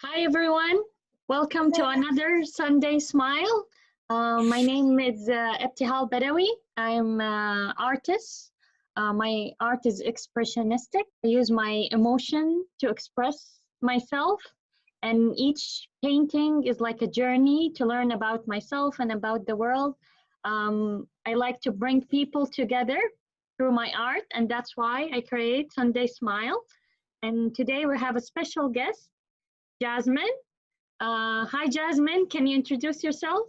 Hi everyone, welcome to another Sunday Smile. My name is Ebtihal Badawi. I'm an artist. My art is expressionistic. I use my emotion to express myself, and each painting is like a journey to learn about myself and about the world. I like to bring people together through my art, and that's why I create Sunday Smile. And today we have a special guest, Jasmine. Hi, Jasmine. Can you introduce yourself?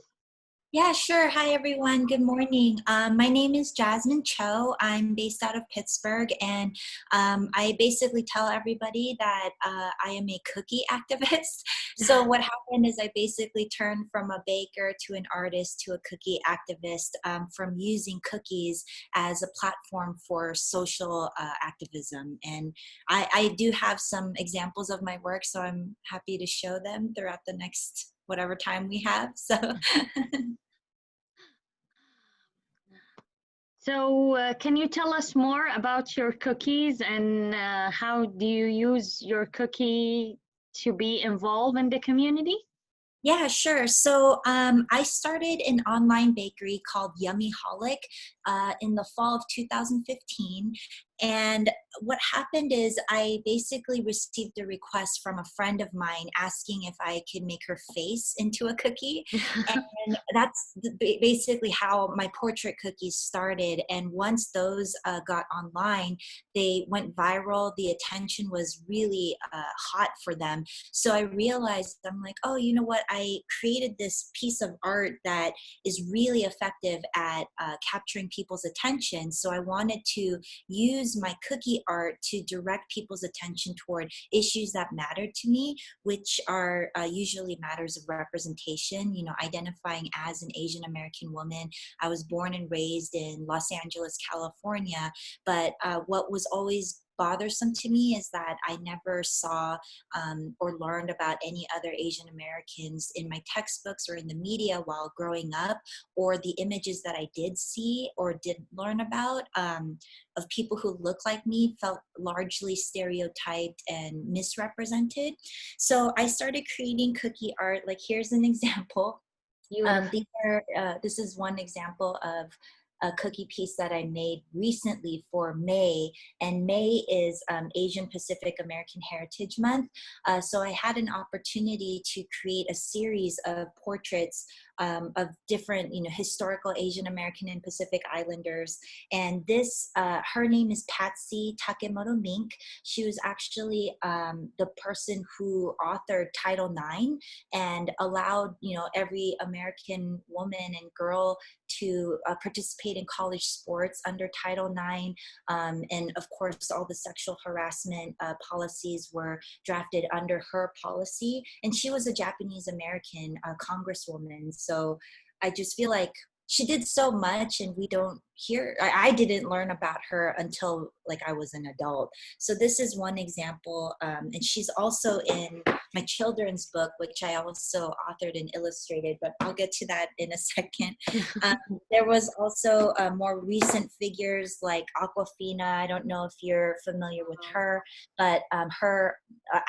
Yeah, sure. Hi, everyone. Good morning. My name is Jasmine Cho. I'm based out of Pittsburgh, and I basically tell everybody that I am a cookie activist. So what happened is I basically turned from a baker to an artist to a cookie activist from using cookies as a platform for social activism. And I do have some examples of my work, so I'm happy to show them throughout the next whatever time we have. So. So, can you tell us more about your cookies and how do you use your cookie to be involved in the community? Yeah, sure. So I started an online bakery called Yummy Holic in the fall of 2015. And what happened is I basically received a request from a friend of mine asking if I could make her face into a cookie. And that's basically how my portrait cookies started. And once those got online, they went viral. The attention was really hot for them. So I realized, I'm like, oh, you know what? I created this piece of art that is really effective at capturing people's attention. So I wanted to use my cookie art to direct people's attention toward issues that matter to me, which are usually matters of representation, you know, identifying as an Asian American woman. I was born and raised in Los Angeles, California, but what was always bothersome to me is that I never saw or learned about any other Asian Americans in my textbooks or in the media while growing up, or the images that I did see or did learn about of people who look like me felt largely stereotyped and misrepresented. So I started creating cookie art. Like, here's an example. Beautiful. This is one example of a cookie piece that I made recently for May, and May is Asian Pacific American Heritage Month. So I had an opportunity to create a series of portraits of different, you know, historical Asian American and Pacific Islanders. And this, her name is Patsy Takemoto Mink. She was actually the person who authored Title IX and allowed, you know, every American woman and girl to participate in college sports under Title IX. And of course, all the sexual harassment policies were drafted under her policy. And she was a Japanese American congresswoman. So I just feel like she did so much, and we don't hear, I didn't learn about her until like I was an adult. So this is one example. And she's also in my children's book, which I also authored and illustrated, but I'll get to that in a second. There was also more recent figures like Aquafina. I don't know if you're familiar with her, but her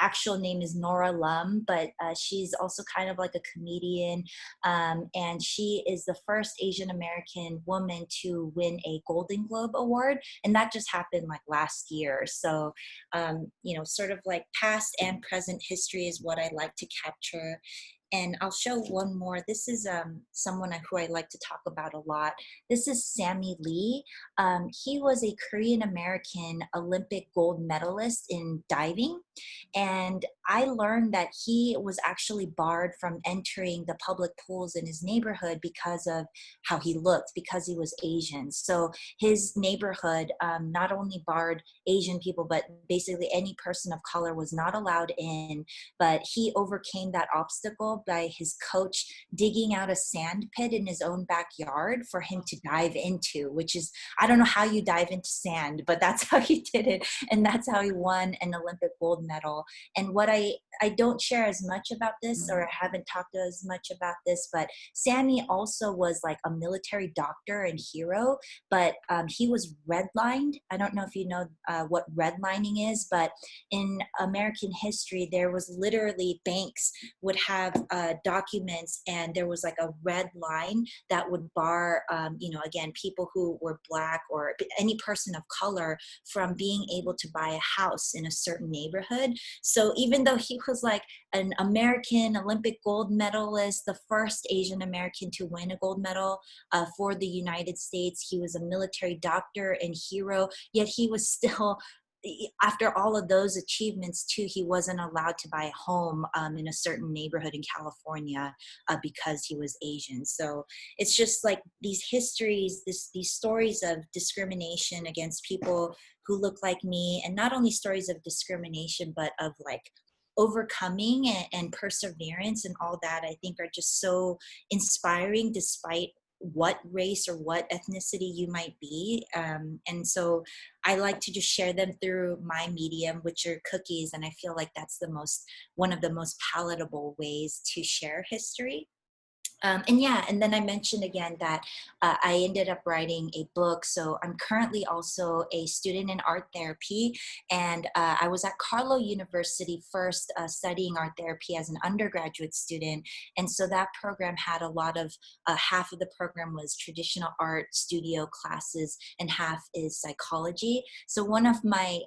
actual name is Nora Lum, but she's also kind of like a comedian. And she is the first Asian American woman to win a Golden Globe Award. And that just happened like last year. So, you know, sort of like past and present history is what I like to capture. And I'll show one more. This is someone who I like to talk about a lot. This is Sammy Lee. He was a Korean American Olympic gold medalist in diving. And I learned that he was actually barred from entering the public pools in his neighborhood because of how he looked, because he was Asian. So his neighborhood not only barred Asian people, but basically any person of color was not allowed in. But he overcame that obstacle battle by his coach digging out a sand pit in his own backyard for him to dive into, which is, I don't know how you dive into sand, but that's how he did it. And that's how he won an Olympic gold medal. And what I don't share as much about this, or I haven't talked as much about this, but Sammy also was like a military doctor and hero, but he was redlined. I don't know if you know what redlining is, but in American history, there was literally banks would have documents, and there was like a red line that would bar, again, people who were Black or any person of color from being able to buy a house in a certain neighborhood. So even though he was like an American Olympic gold medalist, the first Asian American to win a gold medal for the United States, he was a military doctor and hero, yet he was still, after all of those achievements too, he wasn't allowed to buy a home in a certain neighborhood in California because he was Asian. So it's just like these histories, these stories of discrimination against people who look like me, and not only stories of discrimination, but of like overcoming and perseverance and all that, I think are just so inspiring despite what race or what ethnicity you might be. And so I like to just share them through my medium, which are cookies. And I feel like that's one of the most palatable ways to share history. And then I mentioned again that I ended up writing a book. So I'm currently also a student in art therapy. And I was at Carlow University first studying art therapy as an undergraduate student. And so that program had a lot of, half of the program was traditional art studio classes and half is psychology. So one of my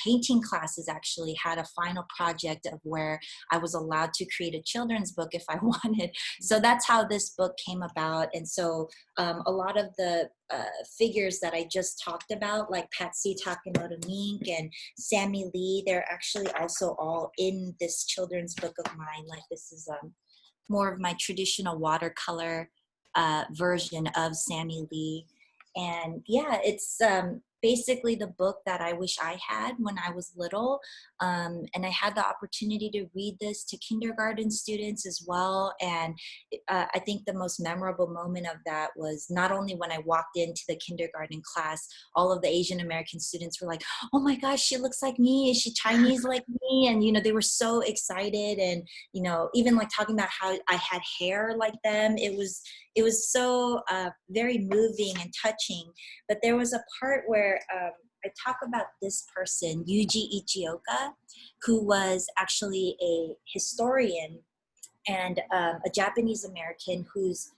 painting classes actually had a final project of where I was allowed to create a children's book if I wanted. So that's how this book came about. And so a lot of the figures that I just talked about, like Patsy Takemoto Mink and Sammy Lee, they're actually also all in this children's book of mine. Like this is more of my traditional watercolor version of Sammy Lee. And yeah, it's basically the book that I wish I had when I was little. And I had the opportunity to read this to kindergarten students as well. And I think the most memorable moment of that was not only when I walked into the kindergarten class, all of the Asian American students were like, oh my gosh, she looks like me. Is she Chinese like me? And, they were so excited. And, even like talking about how I had hair like them. It was so very moving and touching. But there was a part where I talk about this person, Yuji Ichioka, who was actually a historian and a Japanese American whose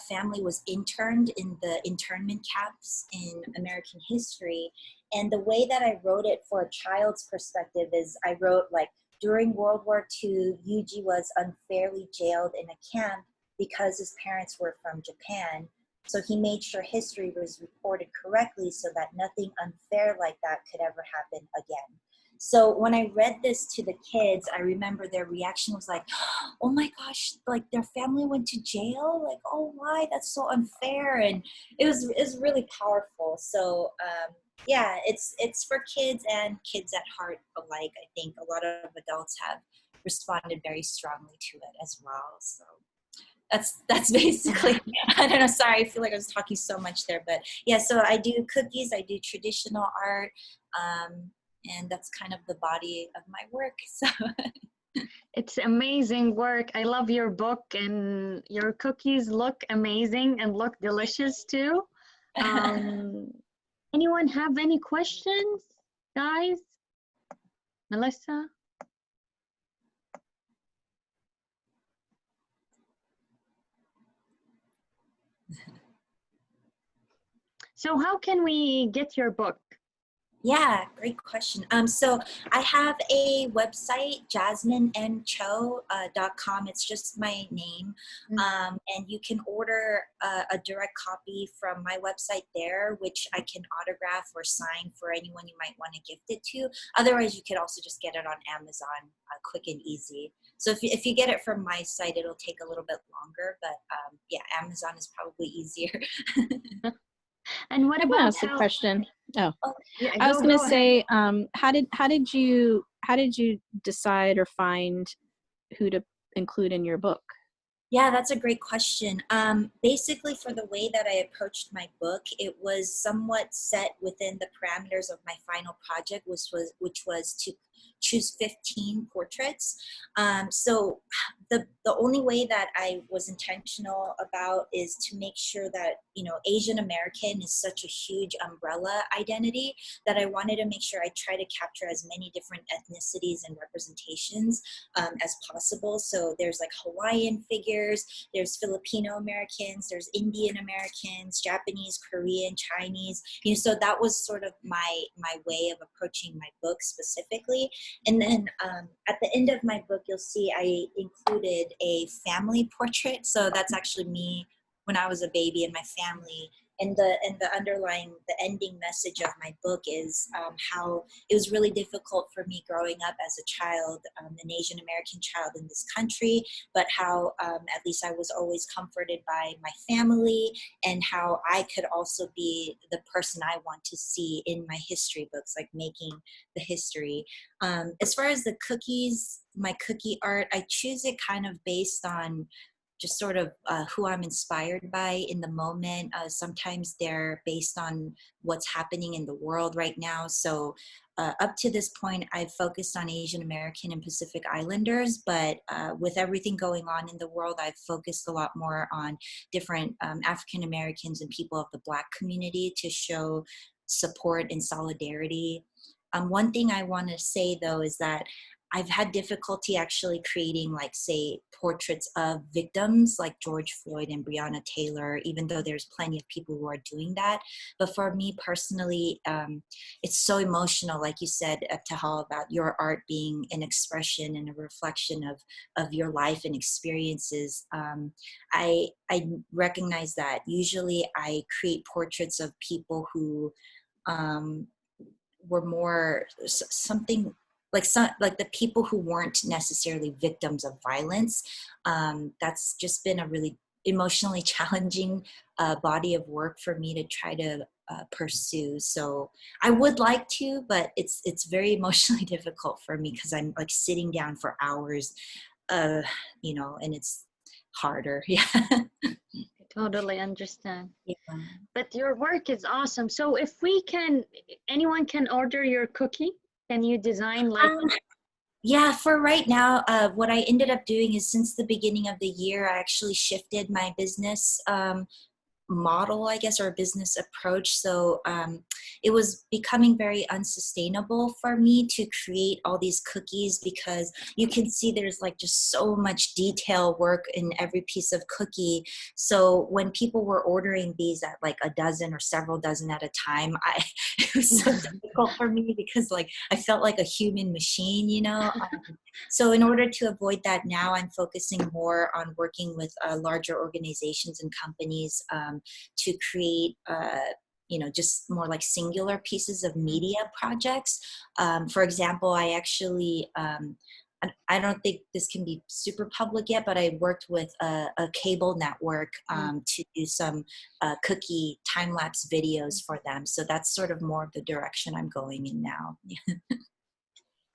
family was interned in the internment camps in American history. And the way that I wrote it for a child's perspective is I wrote like, during World War II, Yuji was unfairly jailed in a camp because his parents were from Japan. So he made sure history was reported correctly so that nothing unfair like that could ever happen again. So when I read this to the kids, I remember their reaction was like, oh my gosh, like their family went to jail? Like, oh, why? That's so unfair. And it was really powerful. So yeah, it's for kids and kids at heart alike. I think a lot of adults have responded very strongly to it as well. So that's basically, I don't know, sorry, I feel like I was talking so much there, but yeah, so I do cookies, I do traditional art, and that's kind of the body of my work. So It's amazing work. I love your book, and your cookies look amazing and look delicious too. Anyone have any questions, guys? Melissa? So how can we get your book? Yeah, great question. So I have a website, JasmineMCho.com. It's just my name. And you can order a direct copy from my website there, which I can autograph or sign for anyone you might want to gift it to. Otherwise, you could also just get it on Amazon, quick and easy. So if you get it from my site, it'll take a little bit longer, but yeah, Amazon is probably easier. And what about ask a question? Oh, yeah, I was going to say, how did you decide or find who to include in your book? Yeah, that's a great question. Basically, for the way that I approached my book, it was somewhat set within the parameters of my final project, which was to choose 15 portraits. So the only way that I was intentional about is to make sure that, you know, Asian American is such a huge umbrella identity that I wanted to make sure I try to capture as many different ethnicities and representations as possible. So there's like Hawaiian figures, there's Filipino Americans, there's Indian Americans, Japanese, Korean, Chinese. You know, so that was sort of my way of approaching my book specifically. And then at the end of my book, you'll see I included a family portrait. So that's actually me when I was a baby and my family. And the underlying, the ending message of my book is how it was really difficult for me growing up as a child, an Asian American child in this country, but how at least I was always comforted by my family, and how I could also be the person I want to see in my history books, like making the history. As far as the cookies, my cookie art, I choose it kind of based on just sort of who I'm inspired by in the moment. Sometimes they're based on what's happening in the world right now. So up to this point, I've focused on Asian American and Pacific Islanders, but with everything going on in the world, I've focused a lot more on different African Americans and people of the Black community to show support and solidarity. One thing I want to say though is that I've had difficulty actually creating, like, say, portraits of victims like George Floyd and Breonna Taylor, even though there's plenty of people who are doing that. But for me personally, it's so emotional, like you said, Tahal, about your art being an expression and a reflection of your life and experiences. I recognize that usually I create portraits of people who were more something like the people who weren't necessarily victims of violence. That's just been a really emotionally challenging body of work for me to try to pursue. So I would like to, but it's very emotionally difficult for me because I'm like sitting down for hours, you know, and it's harder. Yeah. I totally understand. Yeah. But your work is awesome. So if anyone can order your cookie, can you design like? Yeah, for right now, what I ended up doing is since the beginning of the year, I actually shifted my business model, I guess, or business approach. So it was becoming very unsustainable for me to create all these cookies, because you can see there's like just so much detail work in every piece of cookie. So when people were ordering these at like a dozen or several dozen at a time, it was so difficult for me because like I felt like a human machine, you know. So in order to avoid that, now I'm focusing more on working with larger organizations and companies to create, you know, just more like singular pieces of media projects. For example, I actually, I don't think this can be super public yet, but I worked with a cable network to do some cookie time-lapse videos for them. So that's sort of more of the direction I'm going in now.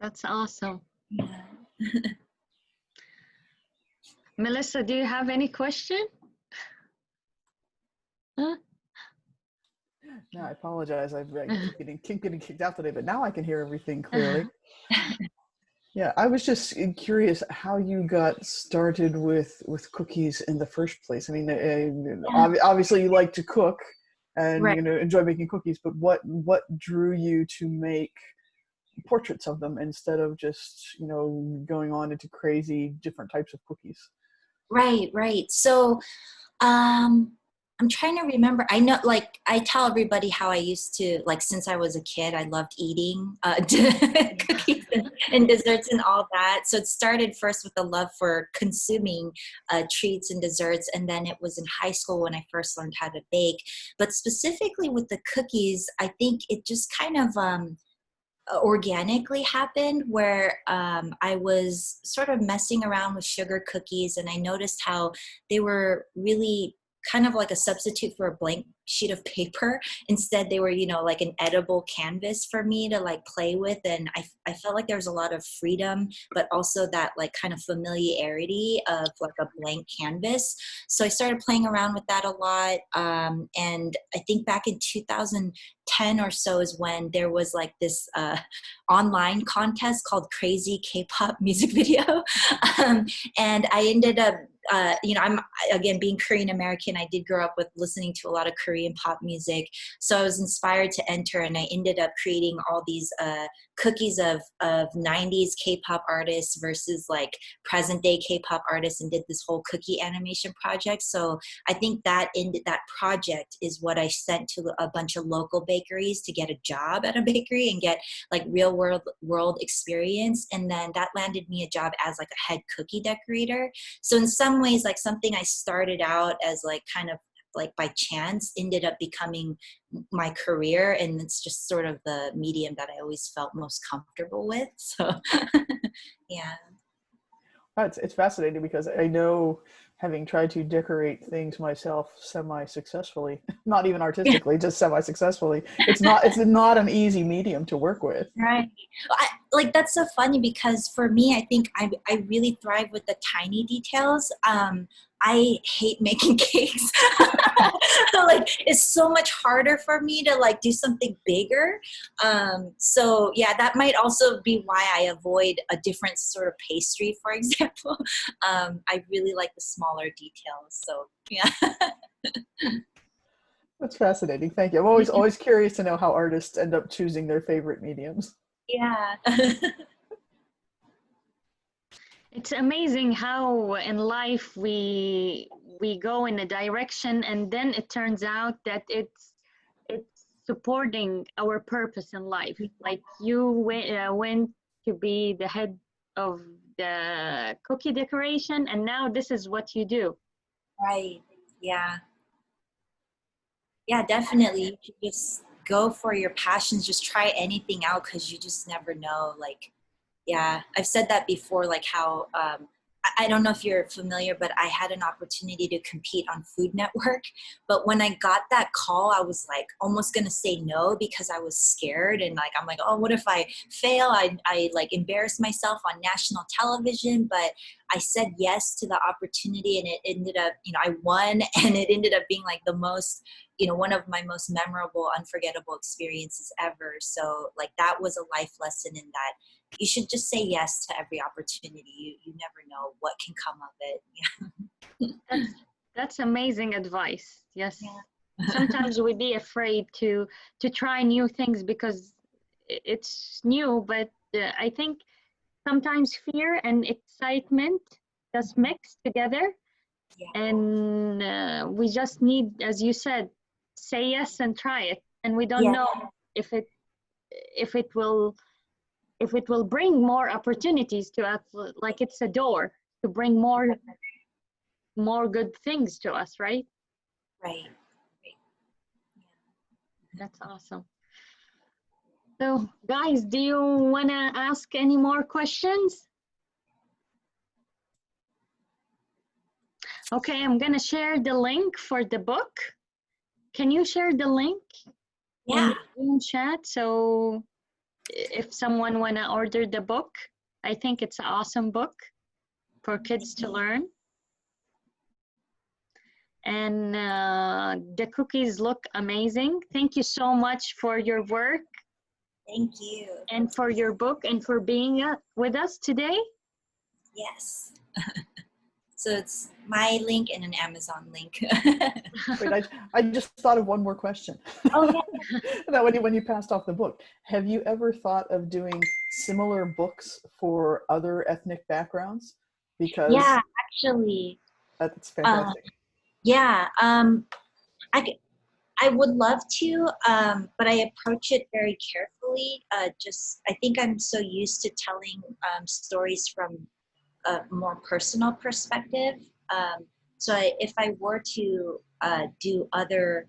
That's awesome. Yeah. Melissa, do you have any question? Huh? No, I apologize. I keep getting kicked out today, but now I can hear everything clearly. Yeah, I was just curious how you got started with cookies in the first place. I mean, obviously you like to cook and Right. you know enjoy making cookies, but what drew you to make portraits of them instead of just, you know, going on into crazy different types of cookies? Right. So I'm trying to remember. I know, like, I tell everybody how I used to, like, since I was a kid, I loved eating cookies and desserts and all that. So it started first with a love for consuming treats and desserts. And then it was in high school when I first learned how to bake. But specifically with the cookies, I think it just kind of organically happened where I was sort of messing around with sugar cookies, and I noticed how they were really kind of like a substitute for a blank sheet of paper. Instead, they were, you know, like an edible canvas for me to like play with. And I felt like there was a lot of freedom, but also that like kind of familiarity of like a blank canvas. So I started playing around with that a lot. And I think back in 2010 or so is when there was like this online contest called Crazy K-pop Music Video. And I ended up, you know, I'm, again, being Korean American, I did grow up with listening to a lot of Korean pop music. So I was inspired to enter, and I ended up creating all these cookies of 90s K-pop artists versus like present day K-pop artists, and did this whole cookie animation project. So I think that project is what I sent to a bunch of local bakeries to get a job at a bakery and get like real world experience. And then that landed me a job as like a head cookie decorator. So in some ways, like something I started out as like kind of like by chance ended up becoming my career. And it's just sort of the medium that I always felt most comfortable with. So yeah. It's fascinating because I know, having tried to decorate things myself semi-successfully, not even artistically, just semi-successfully, it's not an easy medium to work with. Right. Like that's so funny because for me, I think I really thrive with the tiny details. I hate making cakes. Like it's so much harder for me to like do something bigger. So yeah, that might also be why I avoid a different sort of pastry, for example. I really like the smaller details. So yeah. That's fascinating. Thank you. I'm always curious to know how artists end up choosing their favorite mediums. Yeah. It's amazing how in life we go in a direction, and then it turns out that it's supporting our purpose in life. Like you went to be the head of the cookie decoration, and now this is what you do. Right. Yeah. Yeah, definitely. You should just go for your passions. Just try anything out because you just never know. Like, yeah, I've said that before, like how, I don't know if you're familiar, but I had an opportunity to compete on Food Network. But when I got that call, I was like almost going to say no because I was scared. And like, I'm like, oh, what if I fail? I like embarrass myself on national television. But I said yes to the opportunity, and it ended up, you know, I won, and it ended up being like the most, you know, one of my most memorable, unforgettable experiences ever. So like that was a life lesson in that you should just say yes to every opportunity. You never know what can come of it. Yeah. That's amazing advice. Yes. Yeah. Sometimes we be afraid to try new things because it's new, but I think sometimes fear and excitement just mix together. Yeah. And we just need, as you said, say yes and try it. And we don't know if it will bring more opportunities to us. Like it's a door to bring more good things to us, right? Right. That's awesome. So guys, do you want to ask any more questions? Okay, I'm gonna share the link for the book. Can you share the link in the Zoom chat? So if someone wanna order the book, I think it's an awesome book for kids to learn. And the cookies look amazing. Thank you so much for your work. Thank you. And for your book and for being with us today. Yes. So it's my link and an Amazon link. Wait, I just thought of one more question. Oh, yeah. That when you passed off the book, have you ever thought of doing similar books for other ethnic backgrounds? Because yeah, actually. That's fantastic. Yeah. I would love to, but I approach it very carefully. I think I'm so used to telling stories from a more personal perspective. If I were to do other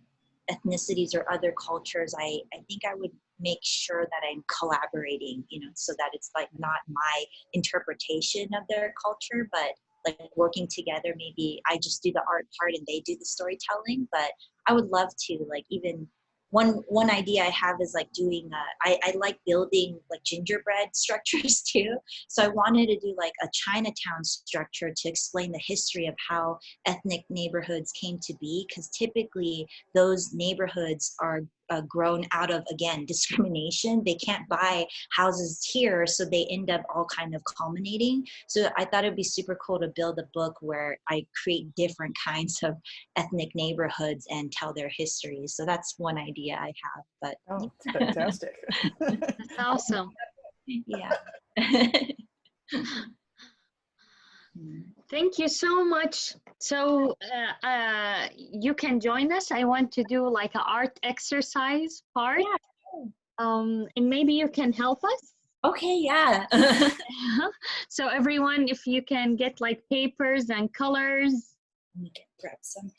ethnicities or other cultures, I think I would make sure that I'm collaborating, you know, so that it's like not my interpretation of their culture, but like working together. Maybe I just do the art part and they do the storytelling, but I would love to, like, even one idea I have is like doing I like building like gingerbread structures too. So I wanted to do like a Chinatown structure to explain the history of how ethnic neighborhoods came to be, because typically those neighborhoods are grown out of, again, discrimination. They can't buy houses here, so they end up all kind of culminating. So I thought it'd be super cool to build a book where I create different kinds of ethnic neighborhoods and tell their histories. So that's one idea I have. But Oh, it's fantastic. That's awesome. yeah. Thank you so much. So you can join us. I want to do like an art exercise part. Yeah. And maybe you can help us. Okay, yeah. So everyone, if you can get like papers and colors. Let me grab some.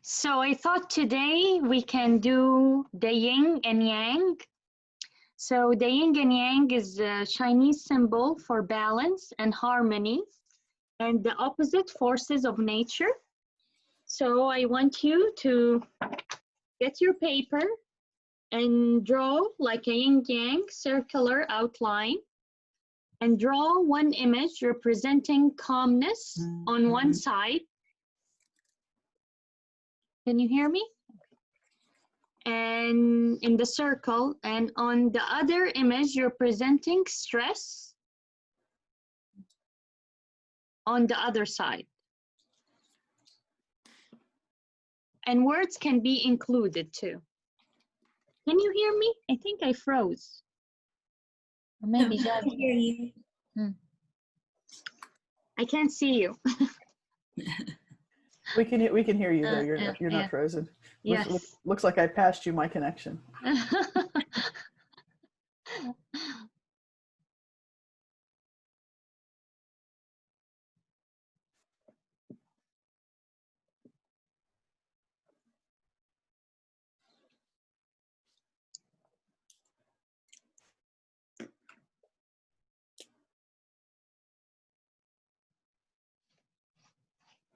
So I thought today we can do the yin and yang. So the yin and yang is a Chinese symbol for balance and harmony and the opposite forces of nature. So I want you to get your paper and draw like a yin yang circular outline and draw one image representing calmness on one side. Can you hear me? And in the circle, and on the other image, you're presenting stress on the other side. And words can be included too. Can you hear me? I think I froze. Or maybe I Jasmine. hear you. I can't see you. We can hear you though. You're not frozen. Yes. Looks like I passed you my connection.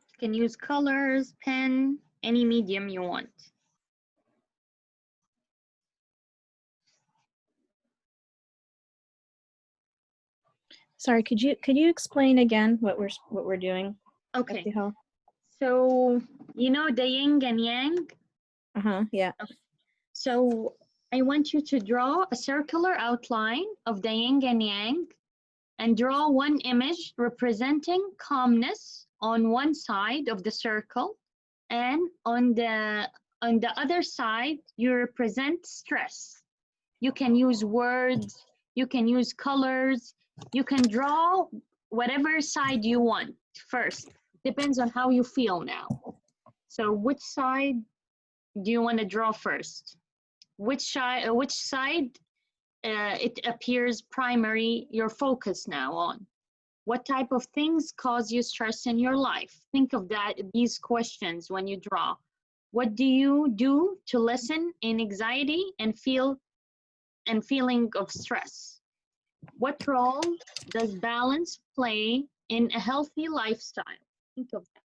You can use colors, pen, any medium you want. Sorry, could you explain again what we're doing? Okay. Eptihal? So you know the yin and yang? Yeah. So I want you to draw a circular outline of the yin and yang and draw one image representing calmness on one side of the circle, and on the other side you represent stress. You can use words, you can use colors, you can draw whatever side you want first. Depends on how you feel now. So which side do you want to draw first? Which side it appears primary, your focus now on? What type of things cause you stress in your life? Think of these questions when you draw. What do you do to lessen in anxiety and feeling of stress? What role does balance play in a healthy lifestyle? Think of that.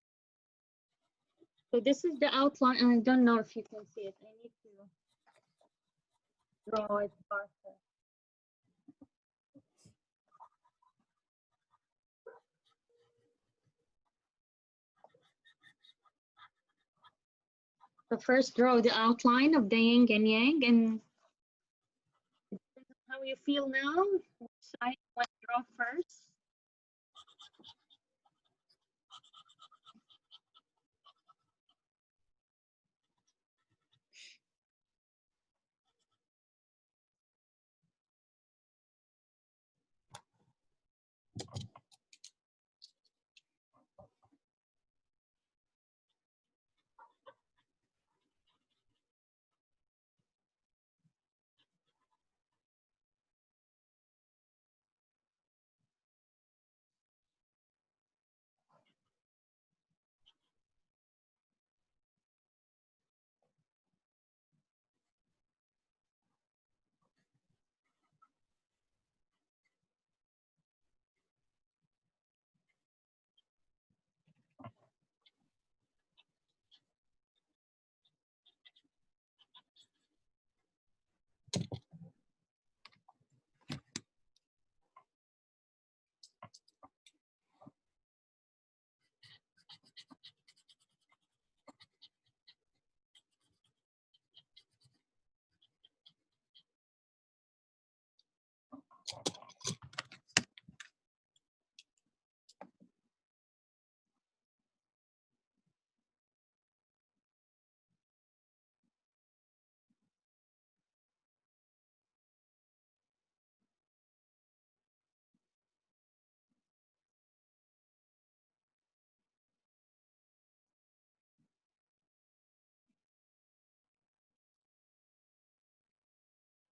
So this is the outline, and I don't know if you can see it. I need to draw it faster. So first draw the outline of the yin and yang, and how you feel now, which side you want to draw first.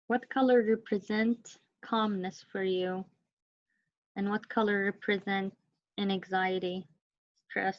What color represent calmness for you? And what color represent anxiety, stress?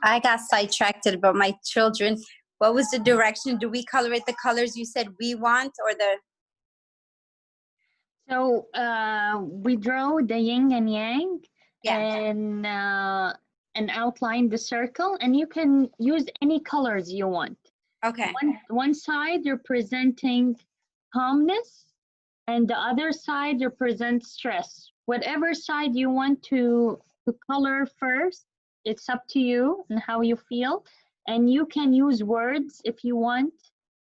I got sidetracked about my children. What was the direction? Do we color it the colors you said we want, or the? So we draw the yin and yang, Yeah. And outline the circle, and you can use any colors you want. Okay. One side you're presenting calmness, and the other side represents stress. Whatever side you want to color first, it's up to you and how you feel. And you can use words if you want.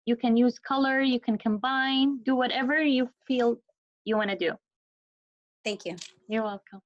You can use color, you can combine, do whatever you feel you want to do. Thank you. You're welcome.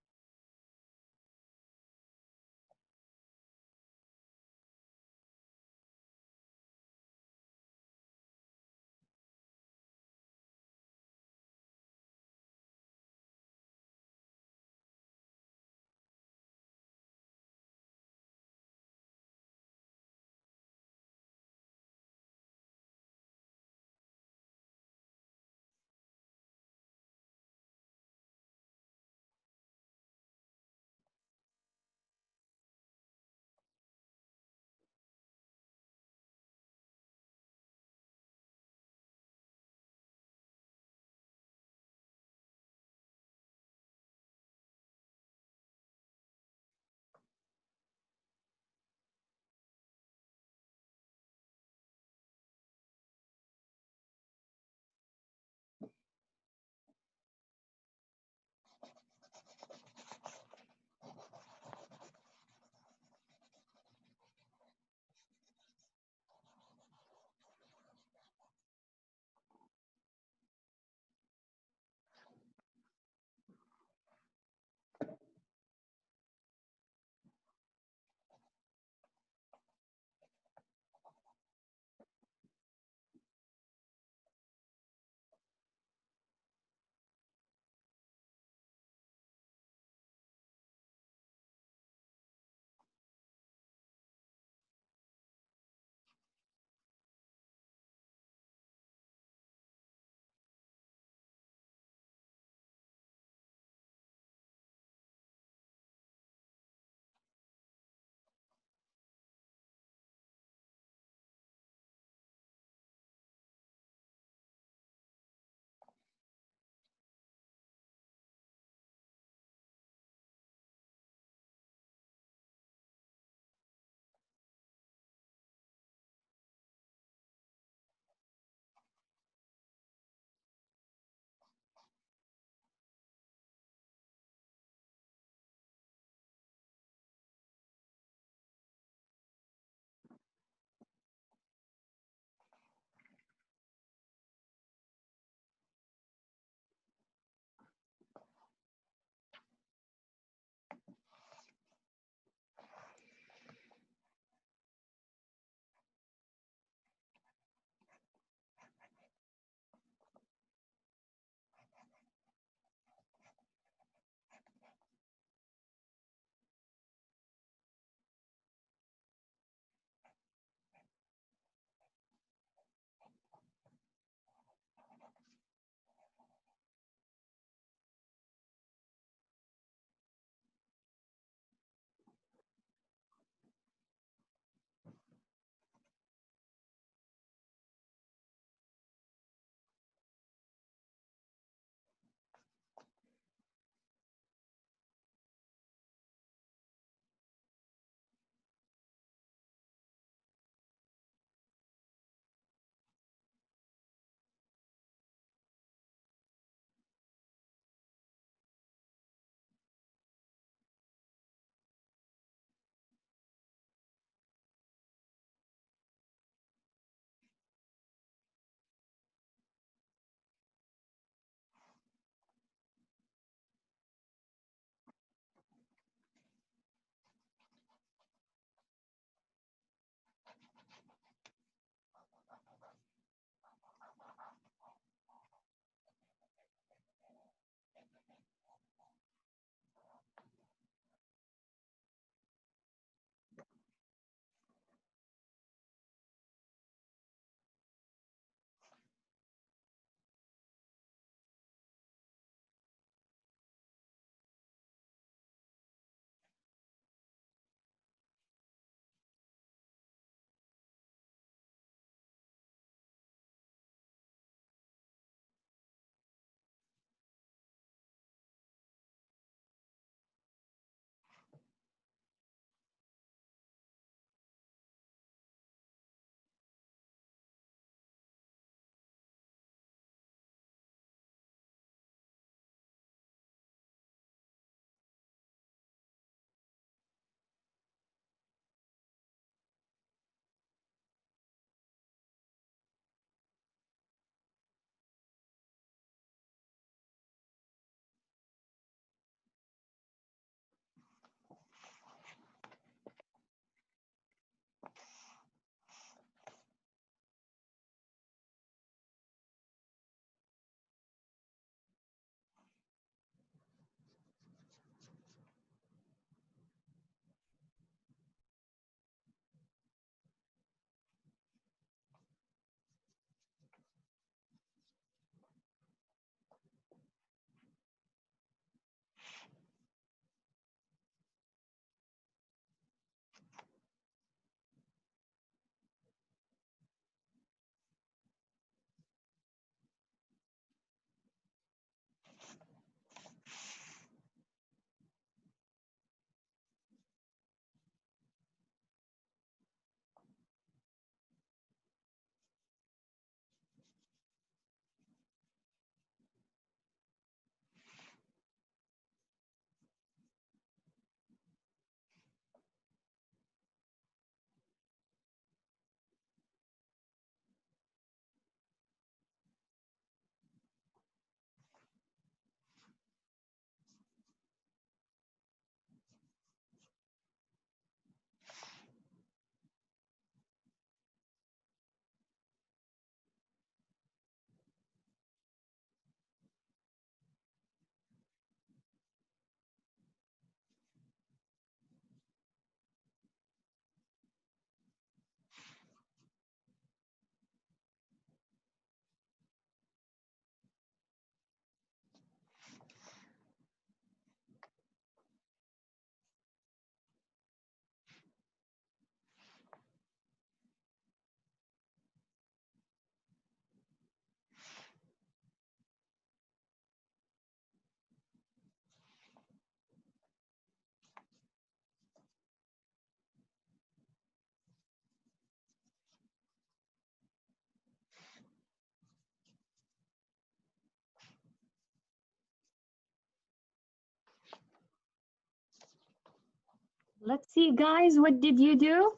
Let's see, guys, what did you do?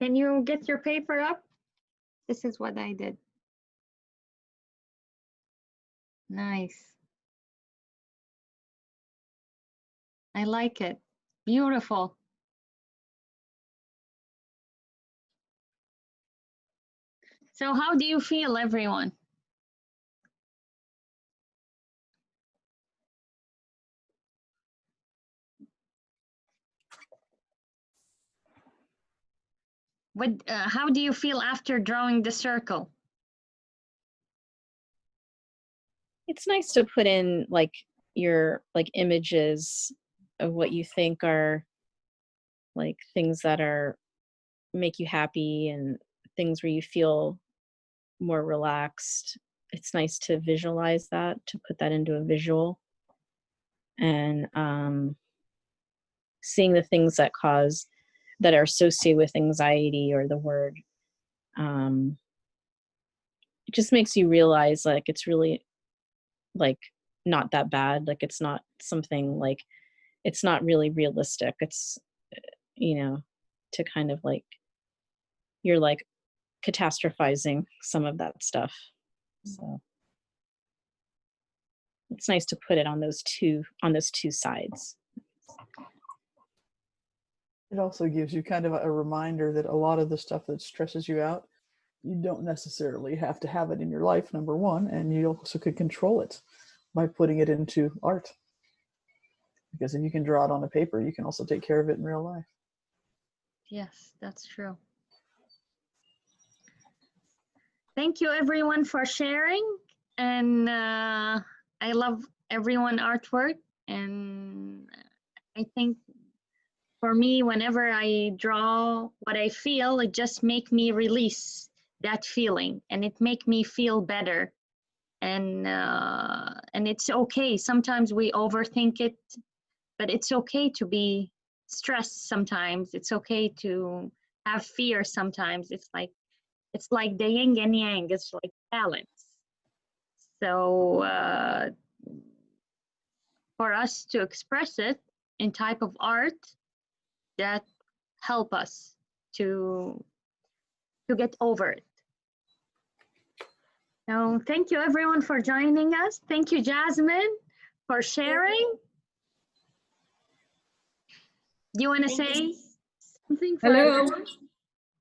Can you get your paper up? This is what I did. Nice. I like it. Beautiful. So how do you feel, everyone? How do you feel after drawing the circle? It's nice to put in like your like images of what you think are like things that are make you happy and things where you feel more relaxed. It's nice to visualize that, to put that into a visual. And seeing the things that are associated with anxiety or the word, it just makes you realize like it's really like not that bad. Like it's not something like, it's not really realistic. It's, you know, to kind of like, you're like catastrophizing some of that stuff. So it's nice to put it on those two sides. It also gives you kind of a reminder that a lot of the stuff that stresses you out, you don't necessarily have to have it in your life, number one, and you also could control it by putting it into art. Because if you can draw it on a paper, you can also take care of it in real life. Yes, that's true. Thank you, everyone, for sharing. And I love everyone artwork. And I think for me, whenever I draw what I feel, it just makes me release that feeling, and it make me feel better. And it's okay. Sometimes we overthink it, but it's okay to be stressed sometimes. It's okay to have fear sometimes. It's like the yin and yang. It's like balance. So for us to express it in type of art that help us to get over it. So thank you, everyone, for joining us. Thank you, Jasmine, for sharing. Do you want to say something for Hello. everyone?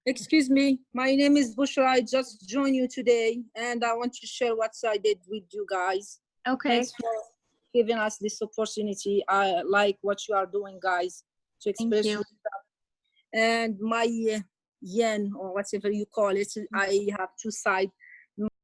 Excuse me, my name is Bushra. I just joined you today and I want to share what I did with you guys. Okay. Thanks for giving us this opportunity. I like what you are doing, guys, to express yourself. And my yen, or whatever you call it, I have two sides.